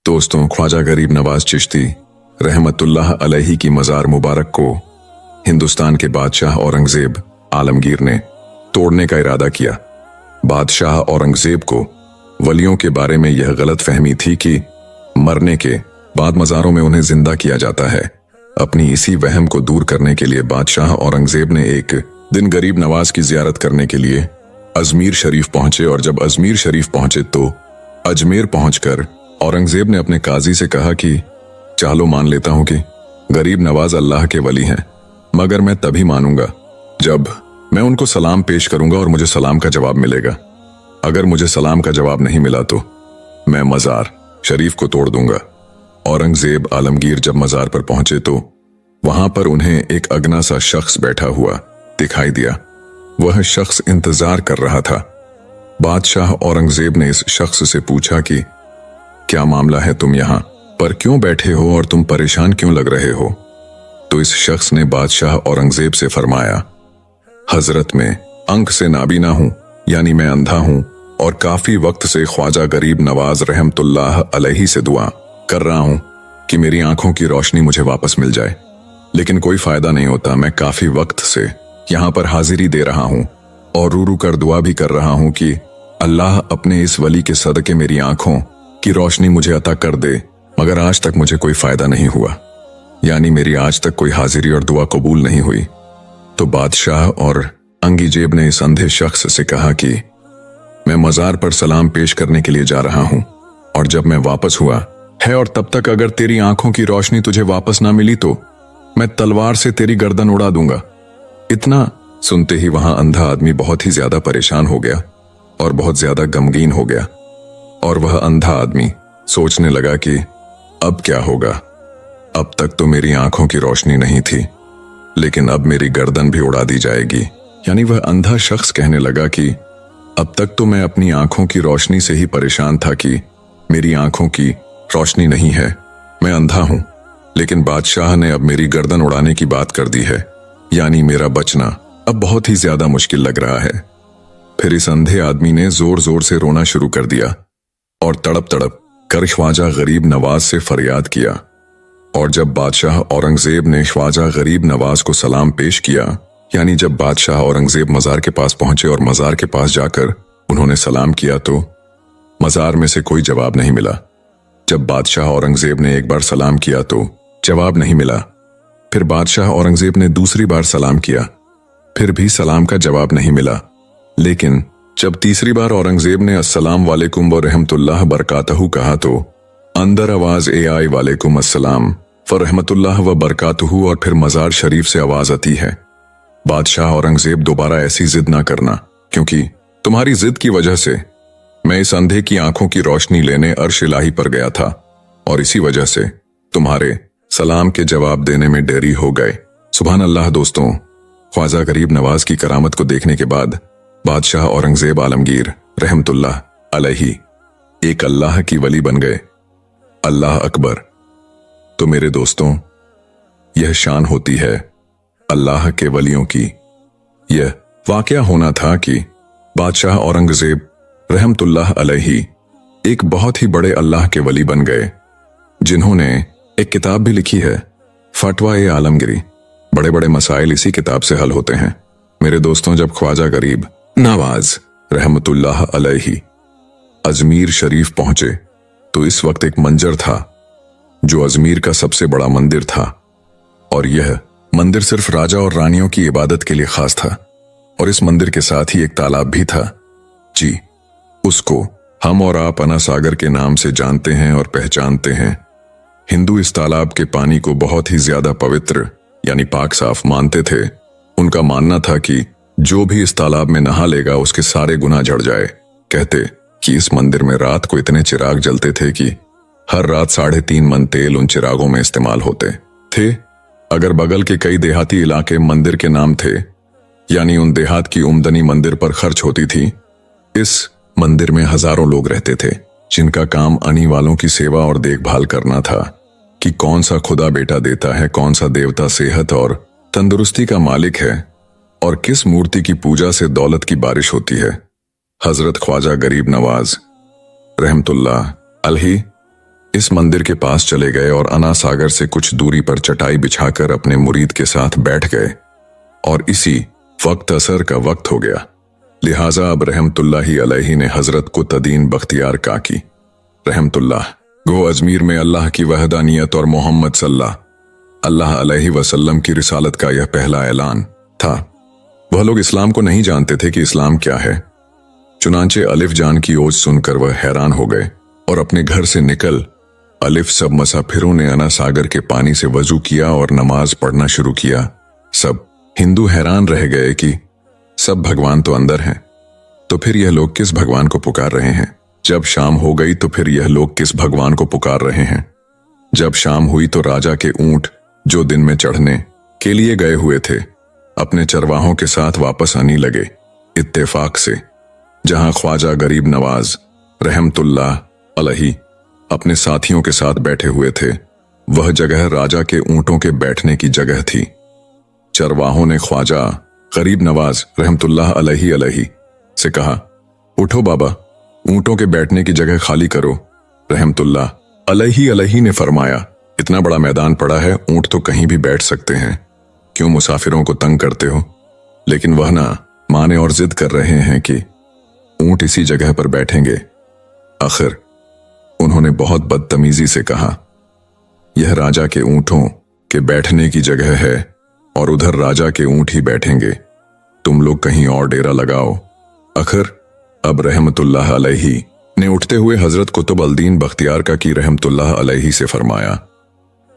दोस्तों, ख्वाजा गरीब नवाज चिश्ती रहमतुल्लाह अलैहि की मज़ार मुबारक को हिंदुस्तान के बादशाह औरंगजेब आलमगीर ने तोड़ने का इरादा किया। बादशाह औरंगजेब को वलियों के बारे में यह गलत फहमी थी कि मरने के बाद मज़ारों में उन्हें जिंदा किया जाता है। अपनी इसी वहम को दूर करने के लिए बादशाह औरंगजेब ने एक दिन गरीब नवाज की जियारत करने के लिए अजमेर शरीफ पहुंचे और जब अजमेर शरीफ पहुंचे तो अजमेर पहुंचकर औरंगजेब ने अपने काजी से कहा कि चलो मान लेता हूं कि गरीब नवाज अल्लाह के वली हैं, मगर मैं तभी मानूंगा जब मैं उनको सलाम पेश करूंगा और मुझे सलाम का जवाब मिलेगा। अगर मुझे सलाम का जवाब नहीं मिला तो मैं मज़ार शरीफ को तोड़ दूंगा। औरंगजेब आलमगीर जब मज़ार पर पहुंचे तो वहां पर उन्हें एक अगना सा शख्स बैठा हुआ दिखाई दिया। वह शख्स इंतजार कर रहा था। बादशाह औरंगजेब ने इस शख्स से पूछा कि क्या मामला है, तुम यहां पर क्यों बैठे हो और तुम परेशान क्यों लग रहे हो? तो इस शख्स ने बादशाह औरंगजेब से फरमाया, हजरत मैं अंक से नाबीना हूं, यानी मैं अंधा हूं और काफी वक्त से ख्वाजा गरीब नवाज रहमतुल्लाह अलैहि से दुआ कर रहा हूं कि मेरी आंखों की रोशनी मुझे वापस मिल जाए, लेकिन कोई फायदा नहीं होता। मैं काफी वक्त से यहां पर हाजिरी दे रहा हूं और रू रू कर दुआ भी कर रहा हूं कि अल्लाह अपने इस वली के सदके मेरी आंखों की रोशनी मुझे अता कर दे, मगर आज तक मुझे कोई फायदा नहीं हुआ, यानी मेरी आज तक कोई हाजिरी और दुआ कबूल नहीं हुई। तो बादशाह और अंगीजेब ने इस अंधे शख्स से कहा कि मैं मज़ार पर सलाम पेश करने के लिए जा रहा हूं और जब मैं वापस हुआ है और तब तक अगर तेरी आंखों की रोशनी तुझे वापस ना मिली तो मैं तलवार से तेरी गर्दन उड़ा दूंगा। इतना सुनते ही वहां अंधा आदमी बहुत ही ज्यादा परेशान हो गया और बहुत ज्यादा गमगीन हो गया और वह अंधा आदमी सोचने लगा कि अब क्या होगा। अब तक तो मेरी आंखों की रोशनी नहीं थी, लेकिन अब मेरी गर्दन भी उड़ा दी जाएगी। यानी वह अंधा शख्स कहने लगा कि अब तक तो मैं अपनी आंखों की रोशनी से ही परेशान था कि मेरी आंखों की रोशनी नहीं है, मैं अंधा हूं, लेकिन बादशाह ने अब मेरी गर्दन उड़ाने की बात कर दी है, यानी मेरा बचना अब बहुत ही ज्यादा मुश्किल लग रहा है। फिर इस अंधे आदमी ने जोर जोर से रोना शुरू कर दिया और तड़प तड़प कर ख्वाजा गरीब नवाज से फरियाद किया। और जब बादशाह औरंगजेब ने ख्वाजा गरीब नवाज को सलाम पेश किया, यानी जब बादशाह औरंगजेब मज़ार के पास पहुंचे और मज़ार के पास जाकर उन्होंने सलाम किया तो मज़ार में से कोई जवाब नहीं मिला। जब बादशाह औरंगजेब ने एक बार सलाम किया तो जवाब नहीं मिला। फिर बादशाह औरंगजेब ने दूसरी बार सलाम किया, फिर भी सलाम का जवाब नहीं मिला। लेकिन जब तीसरी बार औरंगजेब ने अस्सलाम वालेकुम व रहमतुल्लाह बरकातहू कहा तो अंदर आवाज आई वालेकुम अस्सलाम व रहमतुल्लाह व बरकातहू और फिर मज़ार शरीफ से आवाज आती है, बादशाह औरंगजेब दोबारा ऐसी जिद ना करना, क्योंकि तुम्हारी जिद की वजह से मैं इस अंधे की आंखों की रोशनी लेने अर्श इलाही पर गया था और इसी वजह से तुम्हारे सलाम के जवाब देने में देरी हो गए। सुभान अल्लाह। दोस्तों, ख्वाजा गरीब नवाज की करामत को देखने के बाद बादशाह औरंगजेब आलमगीर रहमतुल्लाह अलैहि एक अल्लाह की वली बन गए। अल्लाह अकबर। तो मेरे दोस्तों, यह शान होती है अल्लाह के वलियों की। यह वाकया होना था कि बादशाह औरंगजेब रहमतुल्लाह अलैहि एक बहुत ही बड़े अल्लाह के वली बन गए, जिन्होंने एक किताब भी लिखी है, फतवा-ए आलमगीरी। बड़े बड़े मसाइल इसी किताब से हल होते हैं। मेरे दोस्तों, जब ख्वाजा गरीब नवाज रहमतुल्लाह अलैहि अजमेर शरीफ पहुंचे तो इस वक्त एक मंजर था जो अजमेर का सबसे बड़ा मंदिर था, और यह मंदिर सिर्फ राजा और रानियों की इबादत के लिए खास था। और इस मंदिर के साथ ही एक तालाब भी था। जी, उसको हम और आप अना सागर के नाम से जानते हैं और पहचानते हैं। हिंदू इस तालाब के पानी को बहुत ही ज्यादा पवित्र यानी पाक साफ मानते थे। उनका मानना था कि जो भी इस तालाब में नहा लेगा उसके सारे गुनाह झड़ जाए। कहते कि इस मंदिर में रात को इतने चिराग जलते थे कि हर रात 3.5 मन तेल उन चिरागों में इस्तेमाल होते थे। अगर बगल के कई देहाती इलाके मंदिर के नाम थे, यानी उन देहात की उम्दनी मंदिर पर खर्च होती थी। इस मंदिर में हजारों लोग रहते थे, जिनका काम आने वालों की सेवा और देखभाल करना था कि कौन सा खुदा बेटा देता है, कौन सा देवता सेहत और तंदुरुस्ती का मालिक है और किस मूर्ति की पूजा से दौलत की बारिश होती है। हजरत ख्वाजा गरीब नवाज रहमतुल्लाह अलैहि इस मंदिर के पास चले गए और अना सागर से कुछ दूरी पर चटाई बिछाकर अपने मुरीद के साथ बैठ गए। और इसी वक्त असर का वक्त हो गया, लिहाजा अब रहमतुल्लाही अलैही ने हजरत कुतुबुद्दीन बख्तियार काकी रहमतुल्लाह गो अजमीर में अल्लाह की वहदानियत और मोहम्मद सल्लल्लाहु अलैहि वसल्लम की रिसालत का यह पहला ऐलान था। वह लोग इस्लाम को नहीं जानते थे कि इस्लाम क्या है। चुनांचे अलिफ जान की ओज सुनकर वह हैरान हो गए और अपने घर से निकल अलिफ सब मुसाफिरों ने अना सागर के पानी से वजू किया और नमाज पढ़ना शुरू किया। सब हिंदू हैरान रह गए कि सब भगवान तो अंदर हैं, तो फिर यह लोग किस भगवान को पुकार रहे हैं। जब शाम हो गई तो फिर यह लोग किस भगवान को पुकार रहे हैं। जब शाम हुई तो राजा के ऊंट जो दिन में चढ़ने के लिए गए हुए थे अपने चरवाहों के साथ वापस आने लगे। इत्तेफाक से जहां ख्वाजा गरीब नवाज रहमतुल्लाह अलैही अपने साथियों के साथ बैठे हुए थे, वह जगह राजा के ऊंटों के बैठने की जगह थी। चरवाहों ने ख्वाजा गरीब नवाज रहमतुल्लाह अलैही से कहा, उठो बाबा, ऊंटों के बैठने की जगह खाली करो। रहमतुल्लाह अलैही ने फरमाया, इतना बड़ा मैदान पड़ा है, ऊंट तो कहीं भी बैठ सकते हैं, क्यों मुसाफिरों को तंग करते हो। लेकिन वह ना माने और जिद कर रहे हैं कि ऊंट इसी जगह पर बैठेंगे। आखिर उन्होंने बहुत बदतमीजी से कहा, यह राजा के ऊंटों के बैठने की जगह है और उधर राजा के ऊंट ही बैठेंगे, तुम लोग कहीं और डेरा लगाओ। आखिर अब रहमतुल्लाह अलैही ने उठते हुए हजरत कुतुबुद्दीन बख्तियार काकी रहमतुल्लाह अलैही से फरमाया,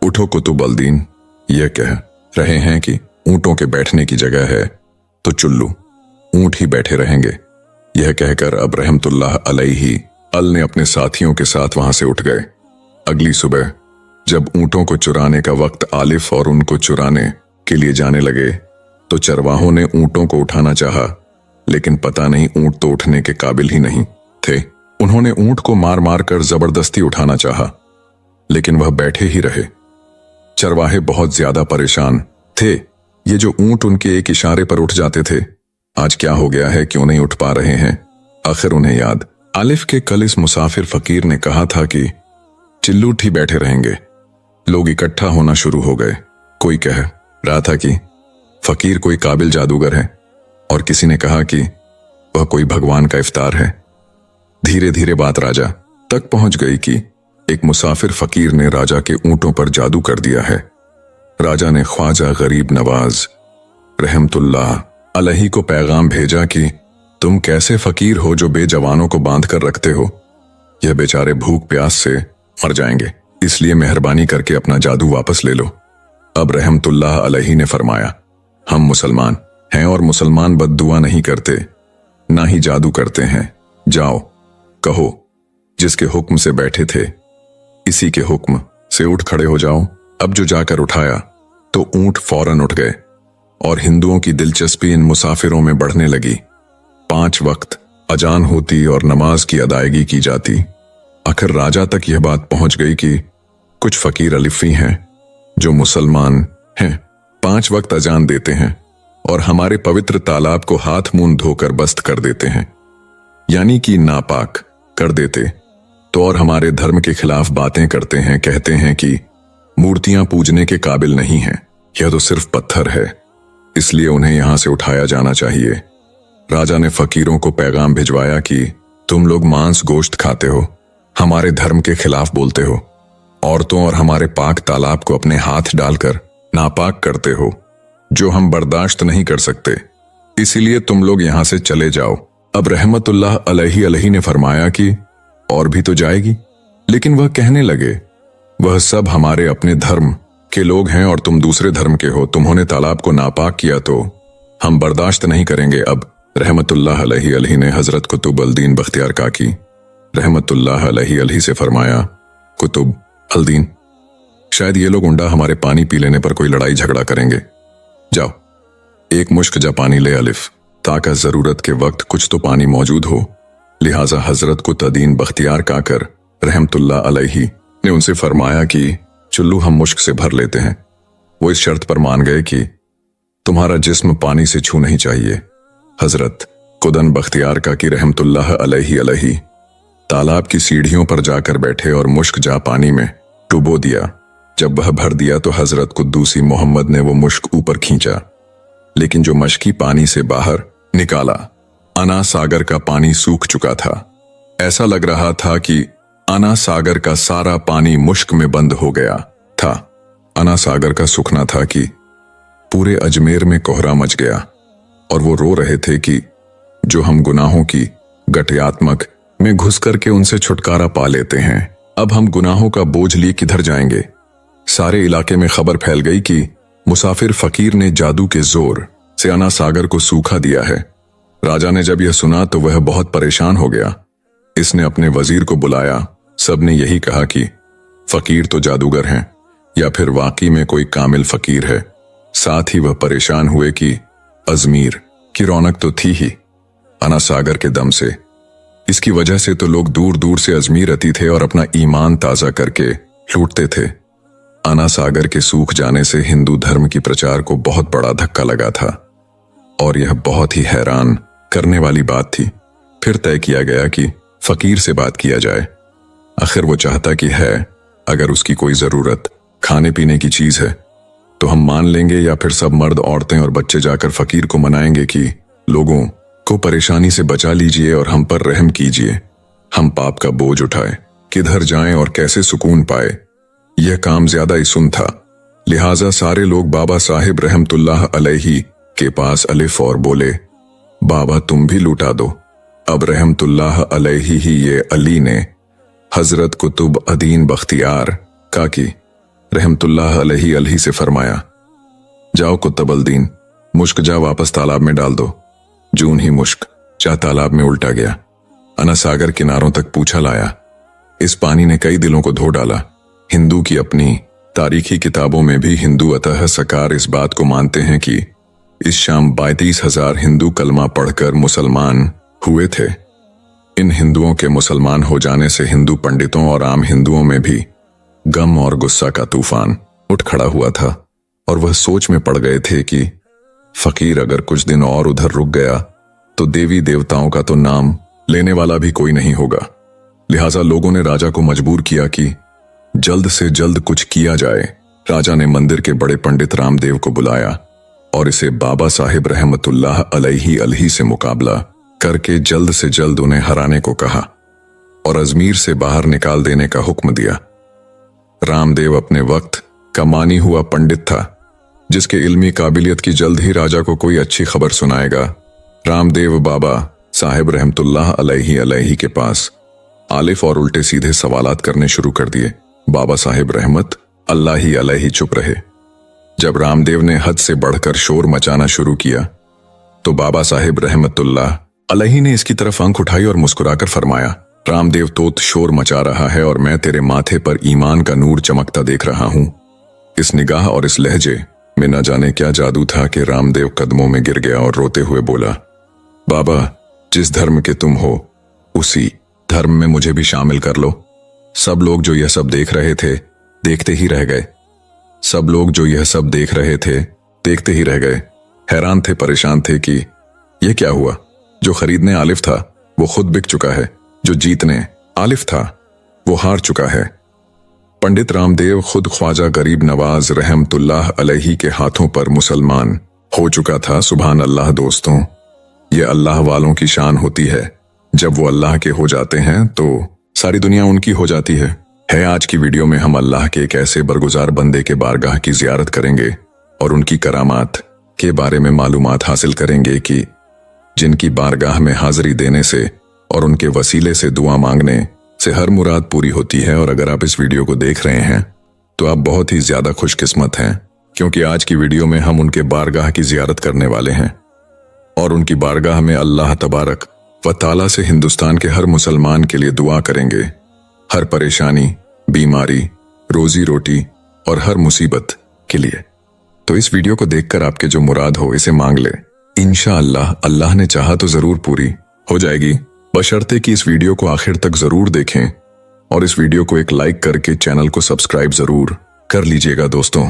उठो कुतुबुद्दीन, यह कह रहे हैं कि ऊंटों के बैठने की जगह है तो चुल्लू ऊंट ही बैठे रहेंगे। यह कहकर अब रहमतुल्लाह अलैही अल ने अपने साथियों के साथ वहां से उठ गए। अगली सुबह जब ऊंटों को चुराने का वक्त आलिफ और उनको चुराने के लिए जाने लगे तो चरवाहों ने ऊंटों को उठाना चाहा, लेकिन पता नहीं ऊंट तो उठने के काबिल ही नहीं थे। उन्होंने ऊंट को मार मार कर जबरदस्ती उठाना चाहा, लेकिन वह बैठे ही रहे। चरवाहे बहुत ज्यादा परेशान थे। ये जो ऊंट उनके एक इशारे पर उठ जाते थे, आज क्या हो गया है, क्यों नहीं उठ पा रहे हैं। आखिर उन्हें याद आलिफ के कल इस मुसाफिर फकीर ने कहा था कि चिल्लूट ही बैठे रहेंगे। लोग इकट्ठा होना शुरू हो गए। कोई कह रहा था कि फकीर कोई काबिल जादूगर है और किसी ने कहा कि वह कोई भगवान का इफ्तार है। धीरे धीरे बात राजा तक पहुंच गई कि एक मुसाफिर फकीर ने राजा के ऊंटों पर जादू कर दिया है। राजा ने ख्वाजा गरीब नवाज रहमतुल्लाह अलैही को पैगाम भेजा कि तुम कैसे फकीर हो जो बेजवानों को बांध कर रखते हो। यह बेचारे भूख प्यास से मर जाएंगे, इसलिए मेहरबानी करके अपना जादू वापस ले लो। अब रहमतुल्लाह अलैही ने फरमाया, हम मुसलमान हैं और मुसलमान बद्दुआ नहीं करते, ना ही जादू करते हैं। जाओ कहो जिसके हुक्म से बैठे थे इसी के हुक्म से उठ खड़े हो जाओ। अब जो जाकर उठाया तो ऊंट फौरन उठ गए और हिंदुओं की दिलचस्पी इन मुसाफिरों में बढ़ने लगी। 5 वक्त अजान होती और नमाज की अदायगी की जाती। आखिर राजा तक यह बात पहुंच गई कि कुछ फकीर अलिफी हैं जो मुसलमान हैं, 5 वक्त अजान देते हैं और हमारे पवित्र तालाब को हाथ मुंह धोकर बस्त कर देते हैं, यानी कि नापाक कर देते तो, और हमारे धर्म के खिलाफ बातें करते हैं। कहते हैं कि मूर्तियां पूजने के काबिल नहीं हैं, यह तो सिर्फ पत्थर है, इसलिए उन्हें यहां से उठाया जाना चाहिए। राजा ने फकीरों को पैगाम भिजवाया कि तुम लोग मांस गोश्त खाते हो, हमारे धर्म के खिलाफ बोलते हो, औरतों और हमारे पाक तालाब को अपने हाथ डालकर नापाक करते हो, जो हम बर्दाश्त नहीं कर सकते, इसीलिए तुम लोग यहां से चले जाओ। अब रहमतुल्लाह अलैही ने फरमाया कि और भी तो जाएगी, लेकिन वह कहने लगे, वह सब हमारे अपने धर्म के लोग हैं और तुम दूसरे धर्म के हो, तुम्होंने तालाब को नापाक किया तो हम बर्दाश्त नहीं करेंगे। अब रहमतुल्लाह अलैही ने हजरत कुतुबुद्दीन बख्तियार काकी रहमतुल्लाह अलैही से फरमाया, कुतुबुद्दीन, शायद ये लोग उंडा हमारे पानी पी लेने पर कोई लड़ाई झगड़ा करेंगे, जाओ एक मुश्क जा पानी ले अलिफ, ताकि जरूरत के वक्त कुछ तो पानी मौजूद हो। लिहाजा हजरत कुतुबुद्दीन बख्तियार काकर रहमतुल्लाह अलैही ने उनसे फरमाया कि चुल्लू हम मुश्क से भर लेते हैं। वो इस शर्त पर मान गए कि तुम्हारा जिस्म पानी से छू नहीं चाहिए। हजरत कुतुबुद्दीन बख्तियार काकी रहमतुल्लाह अलैही तालाब की सीढ़ियों पर जाकर बैठे और मुश्क जा पानी में डुबो दिया। जब वह भर दिया तो हजरत कुद्दूसी मोहम्मद ने वो मुश्क ऊपर खींचा, लेकिन जो मशकी पानी से बाहर निकाला, अना सागर का पानी सूख चुका था। ऐसा लग रहा था कि अना सागर का सारा पानी मुश्क में बंद हो गया था। अना सागर का सूखना था कि पूरे अजमेर में कोहरा मच गया और वो रो रहे थे कि जो हम गुनाहों की गठयात्मक में घुस करके उनसे छुटकारा पा लेते हैं, अब हम गुनाहों का बोझ लिए किधर जाएंगे। सारे इलाके में खबर फैल गई कि मुसाफिर फकीर ने जादू के जोर से अना सागर को सूखा दिया है। राजा ने जब यह सुना तो वह बहुत परेशान हो गया। इसने अपने वजीर को बुलाया। सबने यही कहा कि फकीर तो जादूगर हैं या फिर वाकई में कोई कामिल फकीर है। साथ ही वह परेशान हुए कि अजमेर की रौनक तो थी ही अना सागर के दम से। इसकी वजह से तो लोग दूर दूर से अजमेर आते थे और अपना ईमान ताजा करके लूटते थे। अना सागर के सूख जाने से हिंदू धर्म की प्रचार को बहुत बड़ा धक्का लगा था और यह बहुत ही हैरान करने वाली बात थी। फिर तय किया गया कि फकीर से बात किया जाए। आखिर वो चाहता कि है, अगर उसकी कोई जरूरत खाने पीने की चीज है तो हम मान लेंगे, या फिर सब मर्द औरतें और बच्चे जाकर फकीर को मनाएंगे कि लोगों को परेशानी से बचा लीजिए और हम पर रहम कीजिए, हम पाप का बोझ उठाए, किधर जाएं और कैसे सुकून पाए। यह काम ज्यादा ही सुन था, लिहाजा सारे लोग बाबा साहिब रहमतुल्लाह अलैही के पास अलिफ और बोले, बाबा तुम भी लुटा दो। अब रहमतुल्लाह अलैही ही ये अली ने हजरत कुतुब अदीन बख्तियार काकी रहमतुल्लाह अलैही से फरमाया, जाओ कुतुबुद्दीन, मुश्क जा वापस तालाब में डाल दो। जून ही मुश्क जा तालाब में उल्टा गया, अना सागर किनारों तक पूछा लाया। इस पानी ने कई दिलों को धो डाला। हिंदू की अपनी तारीखी किताबों में भी हिंदू अतः सकार इस बात को मानते हैं कि इस शाम 32,000 हिंदू कलमा पढ़कर मुसलमान हुए थे। इन हिंदुओं के मुसलमान हो जाने से हिंदू पंडितों और आम हिंदुओं में भी गम और गुस्सा का तूफान उठ खड़ा हुआ था और वह सोच में पड़ गए थे कि फकीर अगर कुछ दिन और उधर रुक गया तो देवी देवताओं का तो नाम लेने वाला भी कोई नहीं होगा। लिहाजा लोगों ने राजा को मजबूर किया कि जल्द से जल्द कुछ किया जाए। राजा ने मंदिर के बड़े पंडित रामदेव को बुलाया और इसे बाबा साहिब रहमतुल्लाह अलैही से मुकाबला करके जल्द से जल्द उन्हें हराने को कहा और अजमेर से बाहर निकाल देने का हुक्म दिया। रामदेव अपने वक्त का मानी हुआ पंडित था, जिसके इल्मी काबिलियत की जल्द ही राजा को कोई अच्छी खबर सुनाएगा। रामदेव बाबा साहिब रहमतुल्लाह अलैही के पास आलिफ और उल्टे सीधे सवालात करने शुरू कर दिए। बाबा साहिब रहमत अल्लाह ही अलैही चुप रहे। जब रामदेव ने हद से बढ़कर शोर मचाना शुरू किया तो बाबा साहिब रहमतुल्लाह अलैही ने इसकी तरफ आंख उठाई और मुस्कुराकर फरमाया, रामदेव तोत शोर मचा रहा है और मैं तेरे माथे पर ईमान का नूर चमकता देख रहा हूं। इस निगाह और इस लहजे में न जाने क्या जादू था कि रामदेव कदमों में गिर गया और रोते हुए बोला, बाबा जिस धर्म के तुम हो उसी धर्म में मुझे भी शामिल कर लो। सब लोग जो यह सब देख रहे थे देखते ही रह गए। सब लोग जो यह सब देख रहे थे देखते ही रह गए। हैरान थे, परेशान थे कि यह क्या हुआ। जो खरीदने आलिफ था वो खुद बिक चुका है, जो जीतने आलिफ था वो हार चुका है। पंडित रामदेव खुद ख्वाजा गरीब नवाज रहमतुल्लाह अलैही के हाथों पर मुसलमान हो चुका था। सुभान अल्लाह दोस्तों, ये अल्लाह वालों की शान होती है। जब वो अल्लाह के हो जाते हैं तो सारी दुनिया उनकी हो जाती है। आज की वीडियो में हम अल्लाह के एक ऐसे बरगुजार बंदे के बारगाह की जियारत करेंगे और उनकी करामात के बारे में मालूमात हासिल करेंगे कि जिनकी बारगाह में हाजिरी देने से और उनके वसीले से दुआ मांगने से हर मुराद पूरी होती है। और अगर आप इस वीडियो को देख रहे हैं तो आप बहुत ही ज्यादा खुशकिस्मत हैं, क्योंकि आज की वीडियो में हम उनके बारगाह की जियारत करने वाले हैं और उनकी बारगाह में अल्लाह तबारक व ताला से हिंदुस्तान के हर मुसलमान के लिए दुआ करेंगे। हर परेशानी, बीमारी, रोजी रोटी और हर मुसीबत के लिए। तो इस वीडियो को देखकर आपके जो मुराद हो इसे मांग ले। इंशाअल्लाह अल्लाह ने चाहा तो जरूर पूरी हो जाएगी, बशर्ते कि इस वीडियो को आखिर तक जरूर देखें और इस वीडियो को एक लाइक करके चैनल को सब्सक्राइब जरूर कर लीजिएगा। दोस्तों,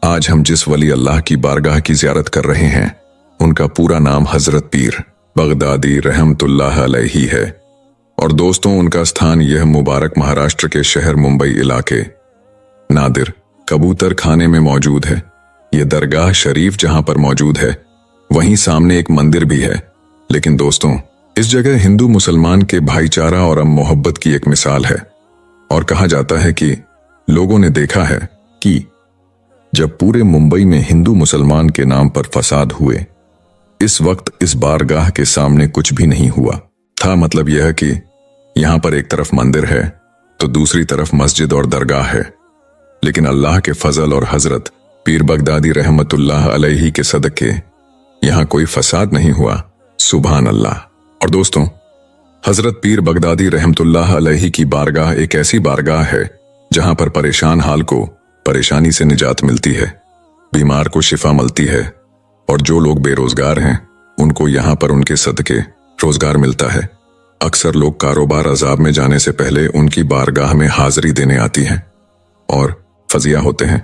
आज हम जिस वली अल्लाह की बारगाह की जियारत कर रहे हैं उनका पूरा नाम हजरत पीर बगदादी रहमतुल्लाह अलैही है। और दोस्तों उनका स्थान यह मुबारक महाराष्ट्र के शहर मुंबई इलाके नादिर कबूतर खाने में मौजूद है। यह दरगाह शरीफ जहां पर मौजूद है वहीं सामने एक मंदिर भी है। लेकिन दोस्तों इस जगह हिंदू मुसलमान के भाईचारा और मोहब्बत की एक मिसाल है। और कहा जाता है कि लोगों ने देखा है कि जब पूरे मुंबई में हिंदू मुसलमान के नाम पर फसाद हुए, इस वक्त इस बारगाह के सामने कुछ भी नहीं हुआ था। मतलब यह कि यहां पर एक तरफ मंदिर है तो दूसरी तरफ मस्जिद और दरगाह है, लेकिन अल्लाह के फजल और हजरत पीर बगदादी रहमतुल्लाह अलैहि के सदके यहां कोई फसाद नहीं हुआ। सुभान अल्लाह। और दोस्तों हजरत पीर बगदादी रहमतुल्लाह अलैहि की बारगाह एक ऐसी बारगाह है जहां पर परेशान हाल को परेशानी से निजात मिलती है, बीमार को शिफा मिलती है और जो लोग बेरोजगार हैं उनको यहां पर उनके सदके रोजगार मिलता है। अक्सर लोग कारोबार अजाब में जाने से पहले उनकी बारगाह में हाजिरी देने आती हैं और फजिया होते हैं।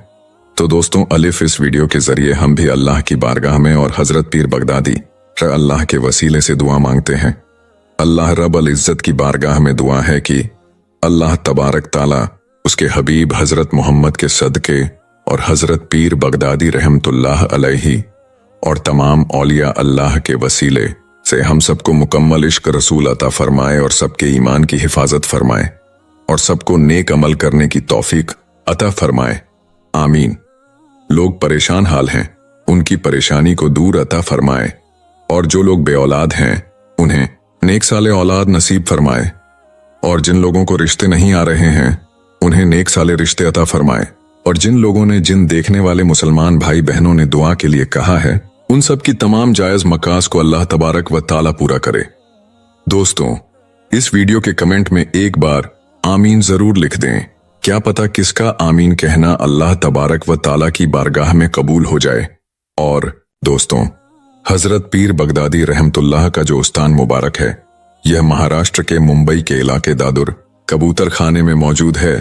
तो दोस्तों अलिफ इस वीडियो के जरिए हम भी अल्लाह की बारगाह में और हजरत पीर बगदादी अल्लाह के वसीले से दुआ मांगते हैं। अल्लाह रब अल इज्जत की बारगाह में दुआ है कि अल्लाह तबारक ताला उसके हबीब हजरत मोहम्मद के सदके और हजरत पीर बगदादी रहमतुल्लाह अलैहि और तमाम औलिया अल्लाह के वसीले से हम सबको मुकम्मल इश्क रसूल अता फरमाए और सबके ईमान की हिफाजत फरमाए और सबको नेक अमल करने की तौफीक अता फरमाए। आमीन। लोग परेशान हाल हैं, उनकी परेशानी को दूर अता फरमाए और जो लोग बे औलाद हैं उन्हें नेक साले औलाद नसीब फरमाए और जिन लोगों को रिश्ते नहीं आ रहे हैं उन्हें नेक साले रिश्ते अता फरमाए और जिन लोगों ने जिन देखने वाले मुसलमान भाई बहनों ने दुआ के लिए कहा है उन सब की तमाम जायज मकास को अल्लाह तबारक व ताला पूरा करे। दोस्तों इस वीडियो के कमेंट में एक बार आमीन जरूर लिख दें। क्या पता किसका आमीन कहना अल्लाह तबारक व ताला की बारगाह में कबूल हो जाए। और दोस्तों हजरत पीर बगदादी रहमतुल्लाह का जो स्थान मुबारक है यह महाराष्ट्र के मुंबई के इलाके दादुर कबूतर खाने में मौजूद है।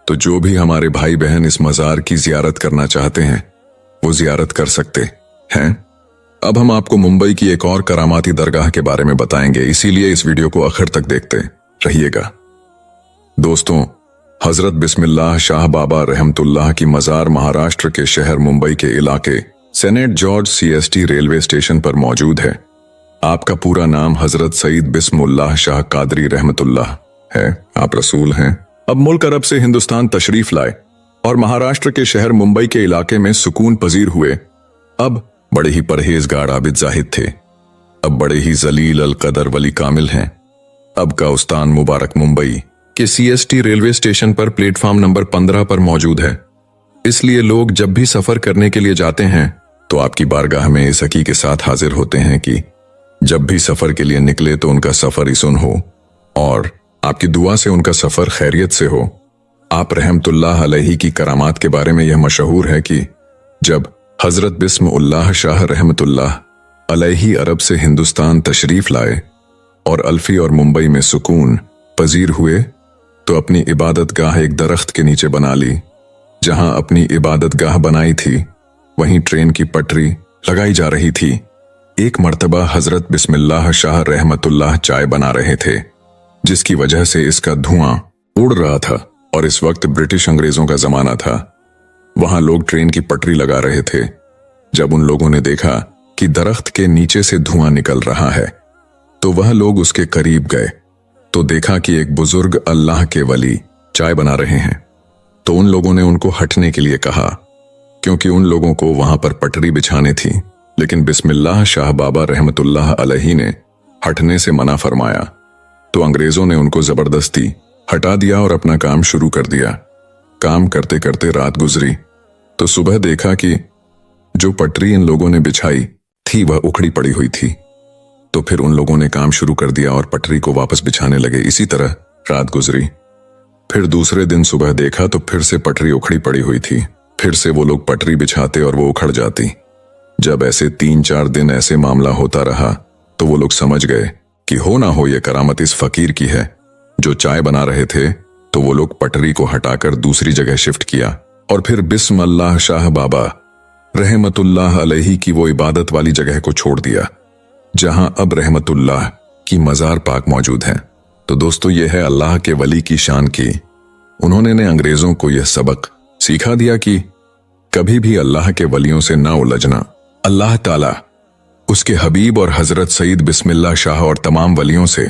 तो जो भी हमारे भाई बहन इस मजार की जियारत करना चाहते हैं वो जियारत कर सकते हैं। अब हम आपको मुंबई की एक और करामाती दरगाह के बारे में बताएंगे, इसीलिए इस वीडियो को आखिर तक देखते रहिएगा। दोस्तों हजरत बिस्मिल्लाह शाह बाबा रहमतुल्लाह की मजार महाराष्ट्र के शहर मुंबई के इलाके senate George CST railway station पर मौजूद है। आपका पूरा नाम हजरत सईद बिस्मुल्लाह शाह कादरी रहमतुल्लाह है। आप रसूल हैं। अब मुल्क अरब से हिंदुस्तान तशरीफ लाए और महाराष्ट्र के शहर मुंबई के इलाके में सुकून पजीर हुए। अब बड़े ही परहेजगार आबिद जाहिद थे, अब बड़े ही जलील अल कदर वली कामिल हैं। अब का उस्तान मुबारक मुंबई के CST रेलवे स्टेशन पर प्लेटफॉर्म नंबर 15 पर मौजूद है। इसलिए लोग जब भी सफर करने के लिए जाते हैं तो आपकी बारगाह में इस हकी के साथ हाजिर होते हैं कि जब भी सफर के लिए निकले तो उनका सफर इसुन हो और आपकी दुआ से उनका सफर खैरियत से हो। आप रहमतुल्लाह अलैहि की करामात के बारे में यह मशहूर है कि जब हजरत बिस्मुल्लाह शाह रहमतुल्लाह अलैहि अरब से हिंदुस्तान तशरीफ लाए और अल्फी और मुंबई में सुकून पजीर हुए तो अपनी इबादत गाह एक दरख्त के नीचे बना ली। जहां अपनी इबादत गाह बनाई थी वहीं ट्रेन की पटरी लगाई जा रही थी। एक मर्तबा हजरत बिस्मिल्लाह शाह रहमतुल्लाह चाय बना रहे थे जिसकी वजह से इसका धुआं उड़ रहा था और इस वक्त ब्रिटिश अंग्रेजों का जमाना था। वहां लोग ट्रेन की पटरी लगा रहे थे। जब उन लोगों ने देखा कि दरख्त के नीचे से धुआं निकल रहा है तो वह लोग उसके करीब गए तो देखा कि एक बुजुर्ग अल्लाह के वली चाय बना रहे हैं। तो उन लोगों ने उनको हटने के लिए कहा क्योंकि उन लोगों को वहां पर पटरी बिछानी थी, लेकिन बिस्मिल्लाह शाह बाबा रहमतुल्लाह अलैहि ने हटने से मना फरमाया। तो अंग्रेजों ने उनको जबरदस्ती हटा दिया और अपना काम शुरू कर दिया। काम करते करते रात गुजरी तो सुबह देखा कि जो पटरी इन लोगों ने बिछाई थी वह उखड़ी पड़ी हुई थी। तो फिर उन लोगों ने काम शुरू कर दिया और पटरी को वापस बिछाने लगे। इसी तरह रात गुजरी। फिर दूसरे दिन सुबह देखा तो फिर से पटरी उखड़ी पड़ी हुई थी। फिर से वो लोग पटरी बिछाते और वो उखड़ जाती। जब ऐसे 3-4 दिन ऐसे मामला होता रहा तो वो लोग समझ गए कि हो ना हो ये करामत इस फकीर की है। जो चाय बना रहे थे तो वो लोग पटरी को हटाकर दूसरी जगह शिफ्ट किया और फिर बिस्मिल्लाह शाह बाबा रहमतुल्लाह अलैहि की वो इबादत वाली जगह को छोड़ दिया जहां अब रहमतुल्लाह की मजार पाक मौजूद है। तो दोस्तों ये है अल्लाह के वली की शान की। उन्होंने ने अंग्रेजों को यह सबक सिखा दिया कि कभी भी अल्लाह के वलियों से ना उलझना। अल्लाह ताला उसके हबीब और हजरत सईद बिस्मिल्लाह शाह और तमाम वलियों से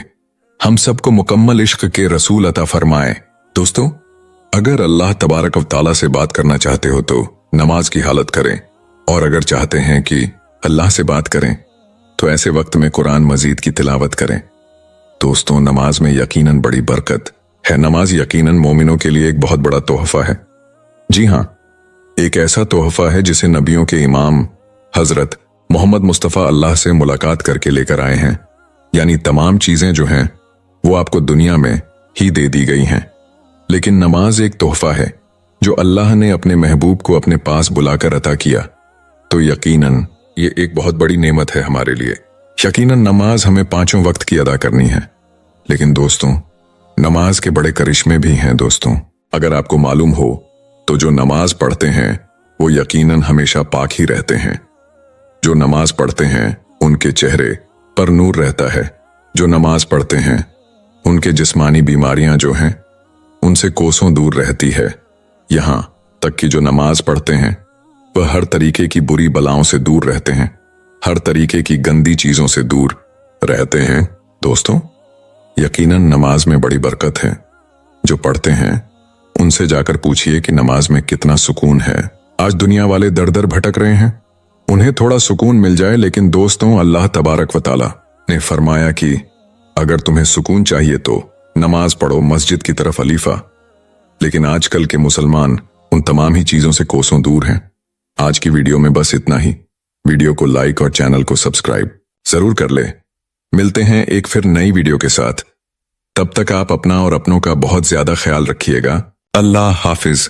हम सबको मुकम्मल इश्क के रसूल अता फरमाए। दोस्तों, अगर अल्लाह तबारक व तआला से बात करना चाहते हो तो नमाज की हालत करें, और अगर चाहते हैं कि अल्लाह से बात करें तो ऐसे वक्त में कुरान मजीद की तिलावत करें। दोस्तों, नमाज में यकीनन बड़ी बरकत है। नमाज यकीनन मोमिनों के लिए एक बहुत बड़ा तोहफा है। जी हाँ, एक ऐसा तोहफा है जिसे नबियों के इमाम हजरत मोहम्मद मुस्तफ़ा अल्लाह से मुलाकात करके लेकर आए हैं। यानी तमाम चीजें जो हैं वो आपको दुनिया में ही दे दी गई हैं, लेकिन नमाज एक तोहफा है जो अल्लाह ने अपने महबूब को अपने पास बुलाकर अता किया। तो यकीनन ये एक बहुत बड़ी नेमत है हमारे लिए। यकीनन नमाज हमें 5 वक्त की अदा करनी है, लेकिन दोस्तों नमाज के बड़े करिश्मे भी हैं। दोस्तों, अगर आपको मालूम हो तो जो नमाज पढ़ते हैं वो यकीनन हमेशा पाक ही रहते हैं। जो नमाज पढ़ते हैं उनके चेहरे पर नूर रहता है। जो नमाज पढ़ते हैं उनके जिस्मानी बीमारियां जो हैं उनसे कोसों दूर रहती है। यहां तक कि जो नमाज पढ़ते हैं वह हर तरीके की बुरी बलाओं से दूर रहते हैं, हर तरीके की गंदी चीजों से दूर रहते हैं। दोस्तों, यकीनन नमाज में बड़ी बरकत है। जो पढ़ते हैं उनसे जाकर पूछिए कि नमाज में कितना सुकून है। आज दुनिया वाले दर दर भटक रहे हैं, उन्हें थोड़ा सुकून मिल जाए, लेकिन दोस्तों अल्लाह तबारक व तआला ने फरमाया कि अगर तुम्हें सुकून चाहिए तो नमाज पढ़ो, मस्जिद की तरफ अलीफा। लेकिन आजकल के मुसलमान उन तमाम ही चीजों से कोसों दूर हैं। आज की वीडियो में बस इतना ही। वीडियो को लाइक और चैनल को सब्सक्राइब जरूर कर ले। मिलते हैं एक फिर नई वीडियो के साथ। तब तक आप अपना और अपनों का बहुत ज्यादा ख्याल रखिएगा। अल्लाह हाफिज।